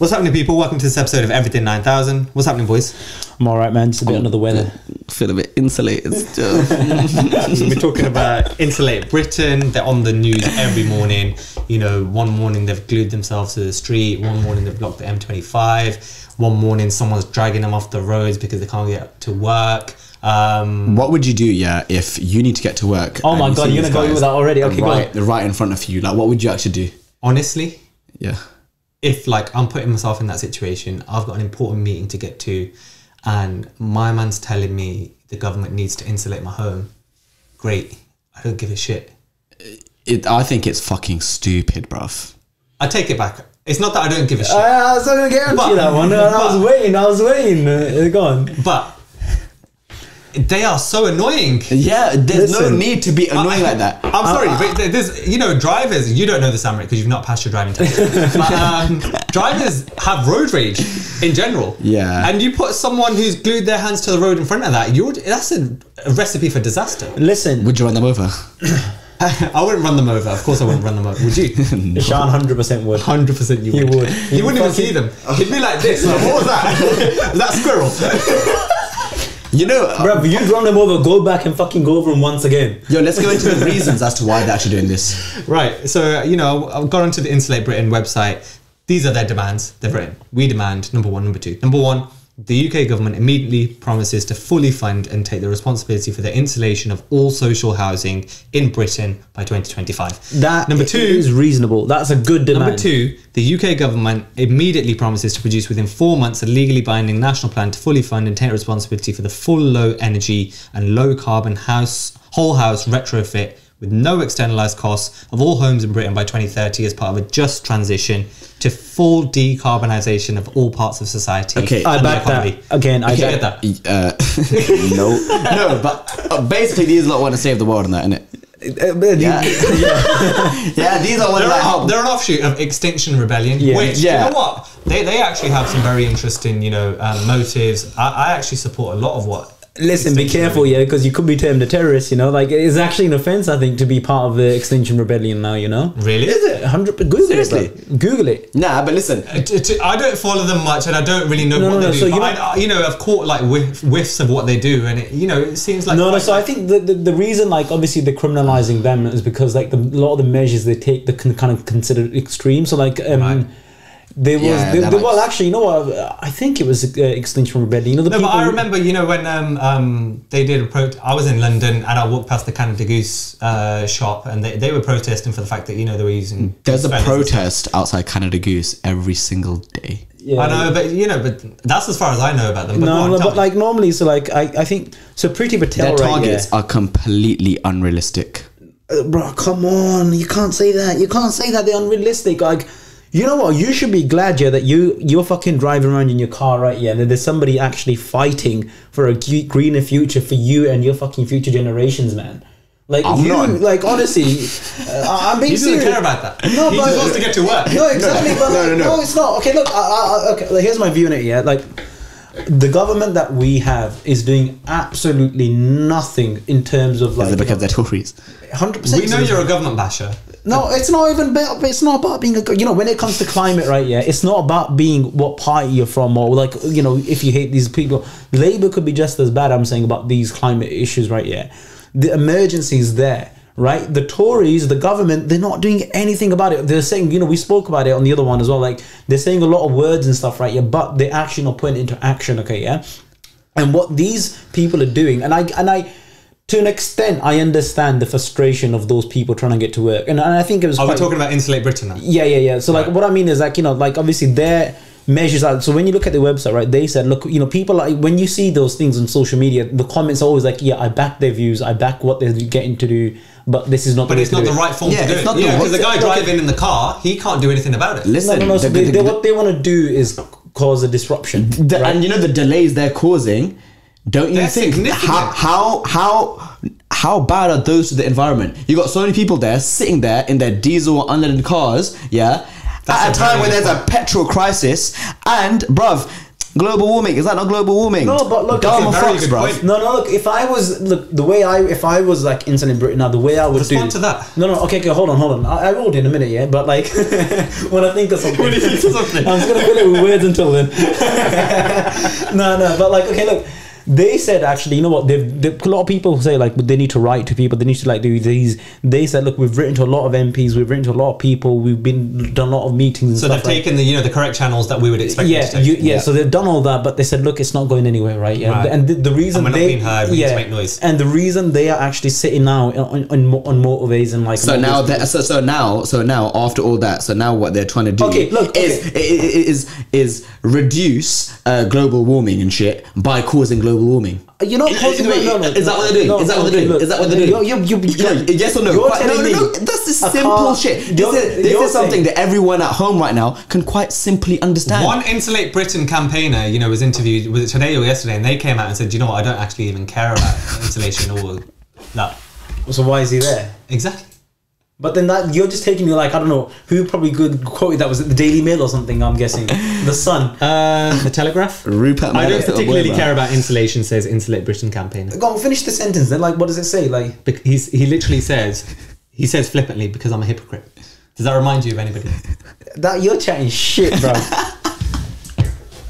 What's happening, people? Welcome to this episode of Everything 9000. What's happening, boys? I'm alright, man. Just a bit under the weather. Feel a bit insulated still. We're talking about Insulate Britain. They're on the news every morning. You know, one morning they've glued themselves to the street. One morning they've blocked the M25. One morning someone's dragging them off the roads because they can't get to work. What would you do, if you need to get to work? Oh my god, you're gonna go with that already? Okay, right in front of you. Like, what would you actually do? Honestly, yeah. If I'm putting myself in that situation, I've got an important meeting to get to, and my man's telling me the government needs to insulate my home. Great, I don't give a shit. I think it's fucking stupid, bruv. I take it back. It's not that I don't give a shit. I was not gonna get into that one. I was waiting. Go on. But they are so annoying. Yeah, there's no need to be annoying like that. I'm sorry, but there's, drivers, you don't know this, Amrit, because you've not passed your driving test. But drivers have road rage in general. Yeah. And you put someone who's glued their hands to the road in front of that, that's a recipe for disaster. Listen. Would you run them over? I wouldn't run them over. Of course I wouldn't run them over. Would you? No. Ishan 100% would. 100% you would. You wouldn't even see them. He'd be like this. Like, what was that? Was that squirrel? You know, bro, you'd run them over, go back and fucking go over them once again. Yo, let's go into the reasons as to why they're actually doing this. Right. So, I've gone onto the Insulate Britain website. These are their demands. They've written, we demand, number one, number two. Number one, the UK government immediately promises to fully fund and take the responsibility for the insulation of all social housing in Britain by 2025. That number two is reasonable. That's a good demand. Number two, the UK government immediately promises to produce within 4 months a legally binding national plan to fully fund and take responsibility for the full low energy and low carbon whole house retrofit with no externalised costs of all homes in Britain by 2030 as part of a just transition to full decarbonisation of all parts of society. Okay, I back that. Again, I get that. No, but basically these lot want to save the world and that, innit? Yeah, these are what they're an offshoot of Extinction Rebellion, which, you know what? They actually have some very interesting, motives. I actually support a lot of what. Listen, be careful, because you could be termed a terrorist, it's actually an offence, I think, to be part of the Extinction Rebellion now, Really? Is it? 100%. Google it. Nah, but listen. I don't follow them much and I don't really know what they do. So I've caught whiffs of what they do and it seems like... So I think the reason, obviously they're criminalising them is because, a lot of the measures they take, they can kind of consider extreme. So, right. Actually, you know what? I think it was Extinction Rebellion. But I remember, when they did a protest. I was in London and I walked past the Canada Goose shop, and they were protesting for the fact that they were using. There's a protest outside Canada Goose every single day. Yeah, I know, but that's as far as I know about them. But normally, I think so. Priti Patel, their targets are completely unrealistic. Bro, come on! You can't say that. You can't say that they're unrealistic. You know what? You should be glad, that you're fucking driving around in your car, right? Yeah, and there's somebody actually fighting for a greener future for you and your fucking future generations, man. Honestly, I'm being serious. He doesn't care about that. No, he just wants to get to work. No, exactly. No, it's not. Okay, look. Okay, here's my view on it. Yeah, the government that we have is doing absolutely nothing in terms of Is it because they're Tories? 100%. We know you're a government basher. No, it's not even about. It's not about being a. When it comes to climate, right? Yeah, it's not about being what party you're from or if you hate these people. Labour could be just as bad. I'm saying about these climate issues, right? Yeah, the emergency is there, right? The Tories, the government, they're not doing anything about it. They're saying, we spoke about it on the other one as well. They're saying a lot of words and stuff, right? Yeah, but they're actually not putting it into action. Okay, yeah. And what these people are doing, and I. To an extent, I understand the frustration of those people trying to get to work, and I think it was. Are we talking about Insulate Britain now? Yeah. So what I mean is obviously their measures are. So when you look at the website, right, they said, look, people when you see those things on social media, the comments are always I back their views, I back what they're getting to do, but this is not. But it's not the right form to do it. Because the guy driving in the car, he can't do anything about it. Listen, no. So what they want to do is cause a disruption, right? And the delays they're causing. Don't you think how bad are those to the environment? You got so many people there sitting there in their diesel or unleaded cars, at a time when there's a petrol crisis, and bruv, Global warming. Is that not global warming? No, but look, Dumb that's a very fucks, good bro. point. No, look. If I was if I was like Insulate Britain now, the way I would Respond do to that. No, okay, hold on. I will do in a minute, yeah. But like, when I think of something, When you think of something. I'm just gonna fill it with words until then. No, but like, okay, look. They said actually, you know what? A lot of people say like they need to write to people. They need to like do these. They said, look, we've written to a lot of MPs. We've written to a lot of people. We've done a lot of meetings. And So stuff they've taken the correct channels that we would expect. Yeah, them to take. So they've done all that, but they said, look, it's not going anywhere, right? Yeah, Right. and the reason And we're not being heard, we need to make noise. and the reason they are actually sitting now on motorways and like. So now, so now after all that, so now what they're trying to do is reduce global warming and shit by causing global warming. You're not causing Is that what they're doing? Is that what they're doing? Is that what they're doing? Yes or no? You're telling me That's the simple shit. This is something that everyone at home right now can quite simply understand. One Insulate Britain campaigner, was interviewed, was it today or yesterday, and they came out and said, you know what, I don't actually even care about insulation or that. So why is he there? Exactly. But then that you're just taking me like I don't know who probably could quote that, was it the Daily Mail or something? I'm guessing the Sun. The Telegraph. Rupert I don't Murdoch's little particularly boy, care about insulation, says Insulate Britain campaigner. Go on, finish the sentence. Then like what does it say? Like He literally says flippantly, because I'm a hypocrite. Does that remind you of anybody? that you're chatting shit, bro.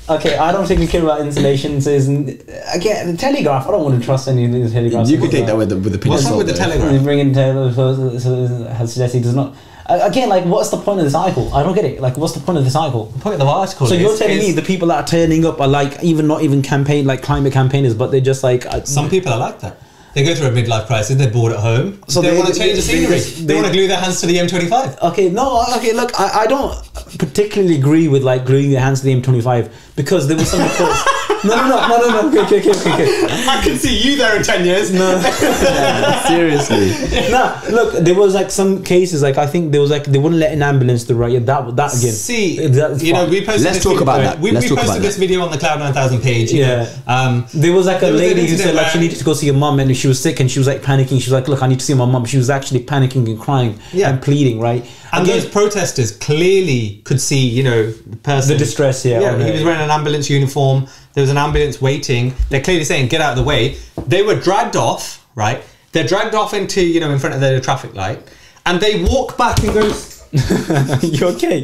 Okay, I don't think we care about insulation. Says again, the Telegraph. I don't want to trust any of these Telegraphs. You could take that with the pinch What's of wrong with the salt, though. Telegraph? Bringing has suggested he does not. Again, like, what's the point of this article? I don't get it. Like, what's the point of this article? The point of the article So you're telling me the people that are turning up are like not even climate campaigners, but they're just like some people are like that. They go through a midlife crisis. They're bored at home. So they want to change the scenery. They want to glue their hands to the M25. Okay, look, I don't particularly agree with like gluing your hands to the M25 because there was some reports. No. Okay. I can see you there in 10 years. No. Seriously. No, look, there was like some cases like I think there was like they wouldn't let an ambulance to right. That again. See, that's we posted. Let's this talk video, about that. We Let's talk posted about this that. video on the Cloud 9000 page. There was like a there was an lady who said incident like she where- needed to go see her mum and she was sick and she was like panicking. She was like, look, I need to see my mum. She was actually panicking and crying and pleading, right? And Again, those protesters clearly could see, the person. the distress, He was wearing an ambulance uniform. There was an ambulance waiting. They're clearly saying, get out of the way. They were dragged off, right? They're dragged off into, in front of the traffic light. And they walk back and go... You okay?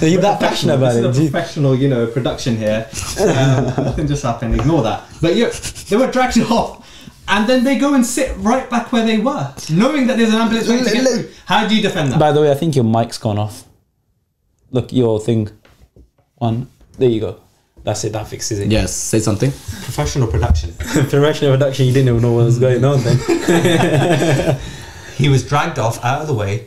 Are you that passionate about it? This is a professional, production here. Nothing just happened. Ignore that. But they were dragged off. And then they go and sit right back where they were, knowing that there's an ambulance waiting to get through. How do you defend that? By the way, I think your mic's gone off. Look, your thing. One. There you go. That's it. That fixes it. Yes, say something. Professional production. Professional production. You didn't even know what was going on then. He was dragged off out of the way.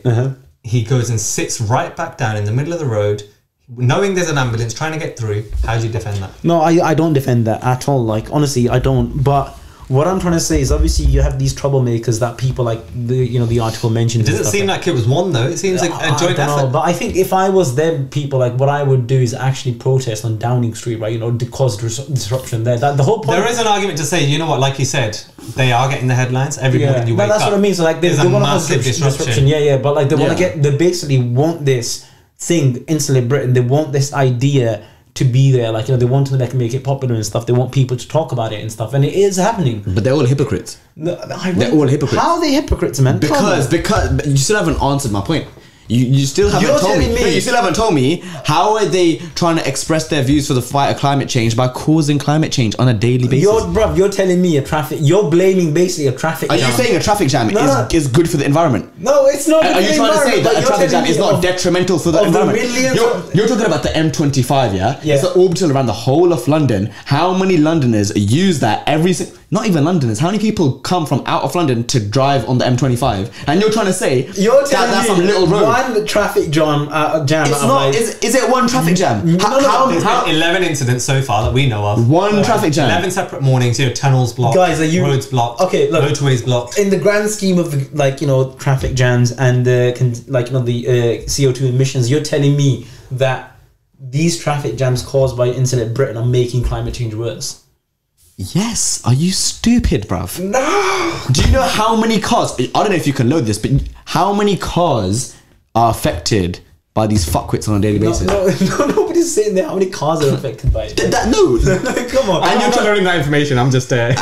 He goes and sits right back down in the middle of the road, knowing there's an ambulance trying to get through. How do you defend that? No, I don't defend that at all. Like, honestly, I don't. But what I'm trying to say is, obviously, you have these troublemakers that people like the article mentioned. It doesn't seem like it was one though. It seems like a joint effort. But I think if I was them people, like what I would do is actually protest on Downing Street, right? To cause disruption there. That the whole point. There is an argument to say, you know what? Like you said, they are getting the headlines every morning. You wake that's up. what I mean. So like they There's want a to cause massive disruption. Yeah. But like they want to they basically want this thing, Insulate Britain. They want this idea to be there, like they want to make it popular and stuff. They want people to talk about it and stuff, and it is happening. But they're all hypocrites. They're all hypocrites. How are they hypocrites, man? Because but you still haven't answered my point. You still haven't told me. No, you still haven't told me how are they trying to express their views for the fight of climate change by causing climate change on a daily basis. You're telling me you're blaming basically a traffic jam. Are you saying a traffic jam is good for the environment? No, it's not. Are you trying to say that a traffic jam is not detrimental for the environment? You're talking about the M25, yeah? It's an orbital around the whole of London. How many Londoners use that not even Londoners, how many people come from out of London to drive on the M25? And you're trying to say that's some little road. One traffic jam. It's not. Is it one traffic jam? There's been 11 incidents so far that we know of. One traffic jam. 11 separate mornings. Tunnels blocked. Guys, roads blocked? Okay, look. Motorways blocked. In the grand scheme of traffic jams and the CO2 emissions, you're telling me that these traffic jams caused by Insulate Britain are making climate change worse? Yes. Are you stupid, bruv? No. Do you know how many cars? I don't know if you can load this, but how many cars are affected by these fuckwits on a daily basis. No, nobody's saying that. How many cars are affected by it? No. Come on. I'm not learning that information. I'm just and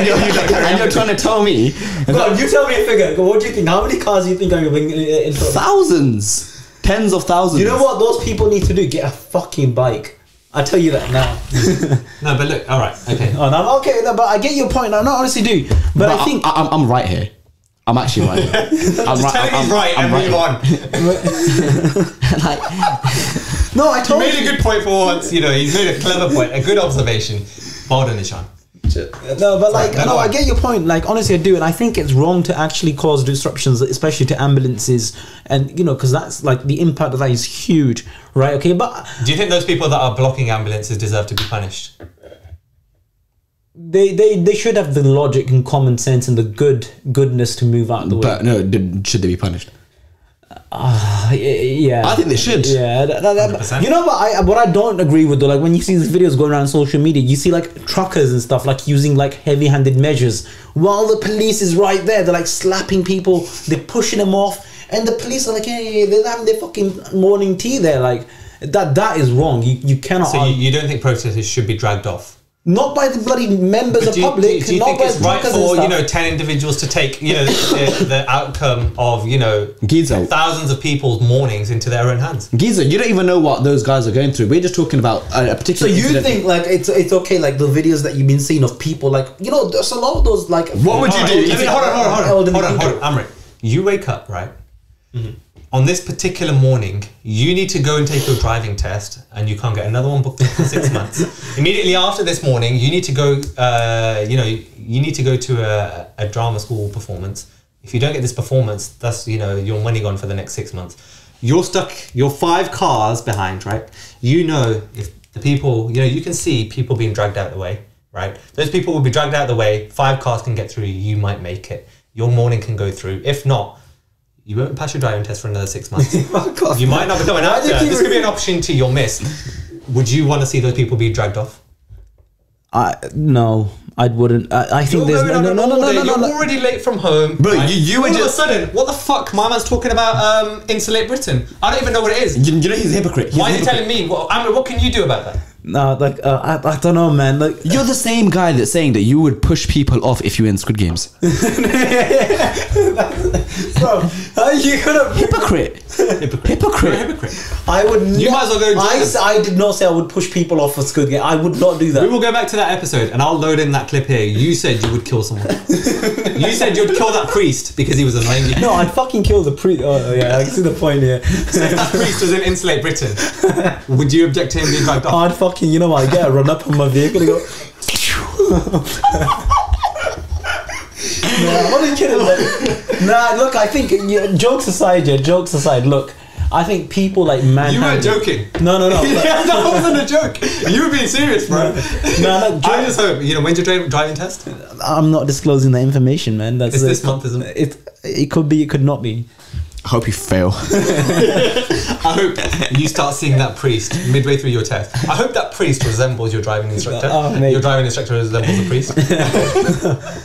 you're trying to tell me. God, you tell me a figure. What do you think? How many cars do you think are being in thousands? Tens of thousands. You know what those people need to do? Get a fucking bike. I tell you that now. No, but look, all right, okay. Oh, no, okay, no, but I get your point. I honestly do. But I think I'm right here. I'm actually right here. I'm right. He's right, and move on. No, I told you. He made a good point for once. You know, he's made a clever point, a good observation. Well done, Ishan. No, but like, no, I get your point. Like, honestly, I do, and I think it's wrong to actually cause disruptions, especially to ambulances, and you know, because that's like the impact of that is huge, right? Okay, but do you think those people that are blocking ambulances deserve to be punished? They should have the logic and common sense and the goodness to move out of the way. But no, should they be punished? Yeah, I think they should. Yeah, you know what I don't agree with though, like when you see these videos going around social media, you see like truckers and stuff like using like heavy-handed measures while the police is right there. They're like slapping people, they're pushing them off, and the police are like, hey, they're having their fucking morning tea there. Like that is wrong. You cannot. So you don't think protesters should be dragged off? Not by the bloody members of public. Do you think it's right for 10 individuals to take the outcome of Giza, thousands of people's mornings into their own hands? Giza, you don't even know what those guys are going through. We're just talking about a particular. So you think like it's okay, like the videos that you've been seeing of people like there's a lot of those like. What would you do? Hold on, Amrit. You wake up, right? Mm-hmm. On this particular morning, you need to go and take your driving test, and you can't get another one booked in for 6 months. Immediately after this morning, you need to go. You need to go to a drama school performance. If you don't get this performance, that's your money gone for the next 6 months. You're stuck. You're 5 cars behind, right? If the people, you can see people being dragged out of the way, right? Those people will be dragged out of the way. 5 cars can get through. You might make it. Your morning can go through. If not, you won't pass your driving test for another 6 months. You might not become an actor. This could be an opportunity you'll miss. Would you want to see those people be dragged off? No, I wouldn't. I think there's no. You're already late from home. Bro, right? you were all of a sudden, what the fuck? My man's talking about Insulate Britain. I don't even know what it is. You know he's a hypocrite. Why are you telling me? What can you do about that? No, like I don't know, man. Like you're the same guy that's saying that you would push people off if you were in Squid Games. So how you gonna hypocrite? Hypocrite. I would. You might as well go. I did not say I would push people off for Squid Game. I would not do that. We will go back to that episode, and I'll load in that clip here. You said you would kill someone. You said you'd kill that priest because he was annoying you. No, I'd fucking kill the priest. Oh yeah, I can see the point here. So if that priest was in Insulate Britain, would you object to him being dragged off? I'd fucking, I get a run up on my vehicle and go. No, I'm only kidding. Nah, look, I think jokes aside, look, I think people like You weren't joking. No. Yeah, that wasn't a joke. You were being serious, bro. No. I just hope when's your driving test? I'm not disclosing the information, man. It's this month, isn't it? It could be. It could not be. I hope you fail. I hope you start seeing that priest midway through your test. I hope that priest resembles your driving instructor. Your driving instructor resembles the priest.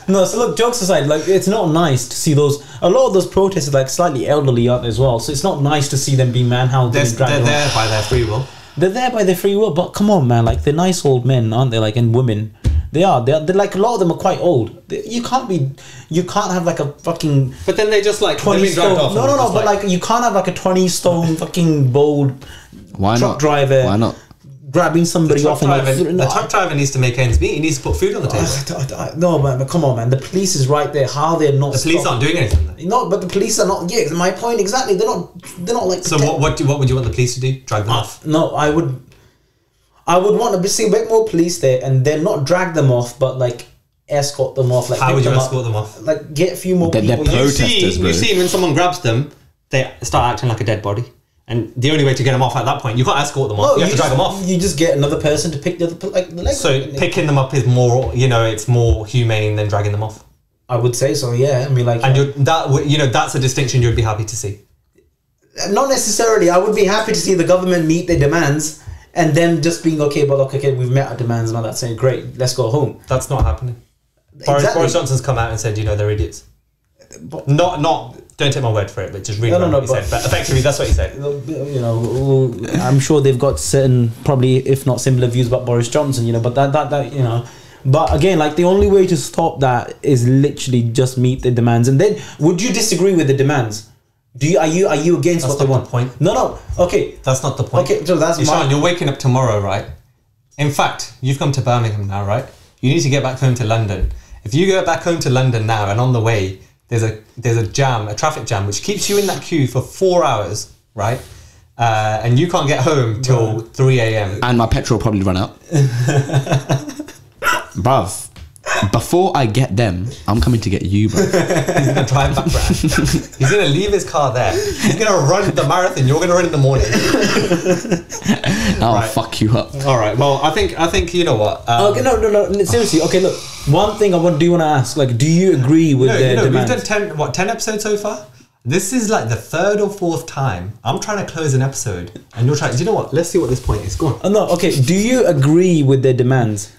No, so look, jokes aside, like it's not nice to see a lot of those protests are like slightly elderly, aren't they, as well? So it's not nice to see them being manhandled. They're there by their free will. They're there by their free will, but come on, man, like they're nice old men, aren't they? Like, and women. They're like a lot of them are quite old. You can't have like a fucking. But then they just like 20 stone. No. But like you can't have like a 20 stone fucking bold truck driver. Why not? Grabbing somebody off the truck driver needs to make ends meet. He needs to put food on the table. No, man, but come on, man. The police is right there. How they're not? The police aren't doing anything. No, but the police are not. Yeah, my point exactly. They're not like. So what would you want the police to do? Drag them off? No, I would want to see a bit more police there, and then not drag them off, but like escort them off. Like how would you escort them off? Like get a few more people. They're protesters, you see when someone grabs them, they start acting like a dead body. And the only way to get them off at that point, you can't escort them off. You have to drag them off. You just get another person to pick the legs. So picking them up is more, it's more humane than dragging them off. I would say so. Yeah, I mean, like, and that's a distinction you'd be happy to see. Not necessarily. I would be happy to see the government meet their demands, and them just being okay. But okay, we've met our demands, and all that. Saying great, let's go home. That's not happening. Boris Johnson's come out and said, they're idiots. Not. Don't take my word for it, but just read what he said. But effectively, that's what he said. You know, I'm sure they've got certain, probably if not similar views about Boris Johnson. You know, but that you know. But again, like the only way to stop that is literally just meet the demands. And then, would you disagree with the demands? Are you against what they want? That's not the point. No. Okay, that's not the point. Okay, so that's Ishan, you're waking up tomorrow, right? In fact, you've come to Birmingham now, right? You need to get back home to London. If you go back home to London now, and on the way there's a jam, a traffic jam, which keeps you in that queue for 4 hours, right? And you can't get home till 3 a.m. And my petrol probably run out. Bruv, before I get them, I'm coming to get you, bruv. He's gonna drive back round. He's gonna leave his car there. He's gonna run the marathon. You're gonna run in the morning. I'll fuck you up. All right. Well, I think you know what. Okay, no. Seriously. Okay, look. One thing I do want to ask. Like, do you agree with the demands? We've done 10 episodes so far. This is like the 3rd or 4th time I'm trying to close an episode, and you're trying. Do you know what? Let's see what this point is. Go on. Oh, no. Okay. Do you agree with their demands?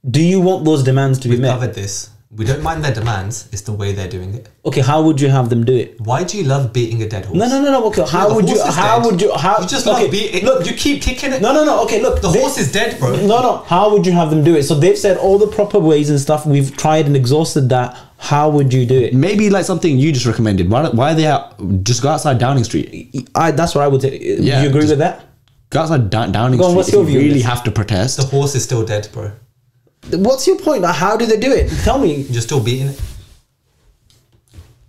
Do you want those demands to be met? We've covered this. We don't mind their demands. It's the way they're doing it. Okay, how would you have them do it? Why do you love beating a dead horse? No. Okay, how would you? You just love beating. Look, you keep kicking it. No. Okay, look, the horse is dead, bro. No. How would you have them do it? So they've said all the proper ways and stuff. We've tried and exhausted that. How would you do it? Maybe like something you just recommended. Why are they out? Just go outside Downing Street. That's what I would say. Yeah, do you agree with that? Go outside Downing Street. What's your view? You really have to protest. The horse is still dead, bro. What's your point? How do they do it? Tell me. You're still beating it.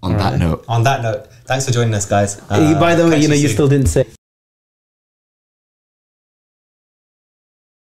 On that note, thanks for joining us, guys. By the way, you still didn't say.